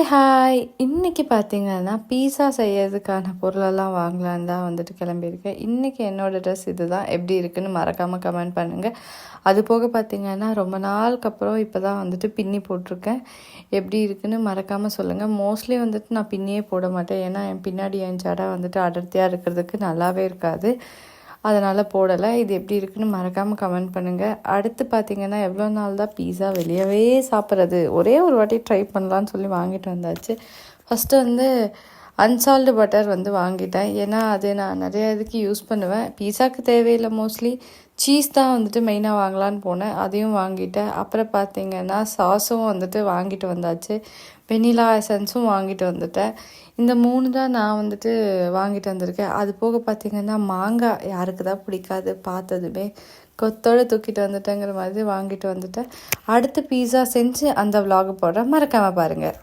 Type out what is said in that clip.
Hi! இன்னைக்கு பார்த்தீங்கன்னா, பீஸா செய்யறதுக்கான பொருளெல்லாம் வாங்கலான்னு தான் வந்துட்டு கிளம்பியிருக்கேன். இன்னைக்கு என்னோட ட்ரெஸ் இதுதான். எப்படி இருக்குன்னு மறக்காம கமெண்ட் பண்ணுங்க. அது போக பார்த்தீங்கன்னா, ரொம்ப நாளுக்கு அப்புறம் இப்போ தான் வந்துட்டு பின்னி போட்டிருக்கேன். எப்படி இருக்குன்னு மறக்காம சொல்லுங்க. மோஸ்ட்லி வந்துட்டு நான் பின்னியே போட மாட்டேன். ஏன்னா, என் பின்னாடி என் ஜடை வந்துட்டு அடர்த்தியாக இருக்கிறதுக்கு நல்லாவே இருக்காது. அதனால் போடலை. இது எப்படி இருக்குன்னு மறக்காமல் கமெண்ட் பண்ணுங்கள். அடுத்து பார்த்திங்கன்னா, எவ்வளோ நாள் தான் பீஸா வெளியவே சாப்பிட்றது, ஒரே ஒரு வாட்டி ட்ரை பண்ணலான்னு சொல்லி வாங்கிட்டு வந்தாச்சு. ஃபஸ்ட்டு வந்து அன்சால்டு பட்டர் வந்து வாங்கிட்டேன். ஏன்னா அது நான் நிறைய இதுக்கு யூஸ் பண்ணுவேன். பீஸாவுக்கு தேவையில்லை, மோஸ்ட்லி சீஸ் தான் வந்துட்டு மெயினாக வாங்கலான்னு போனேன். அதையும் வாங்கிட்டேன். அப்புறம் பார்த்திங்கன்னா சாஸும் வந்துட்டு வாங்கிட்டு வந்தாச்சு. வெனிலா எசன்ஸும் வாங்கிட்டு வந்துட்டேன். இந்த 3 தான் நான் வந்துட்டு வாங்கிட்டு வந்திருக்கேன். அது போக பார்த்திங்கன்னா மாங்காய் யாருக்கு தான் பிடிக்காது, பார்த்ததுமே கொத்தோடு தூக்கிட்டு வந்துட்டேங்கிற மாதிரி வாங்கிட்டு வந்துட்டேன். அடுத்து பீஸா செஞ்சு அந்த விலாக் போடுறேன், மறக்காமல் பாருங்கள்.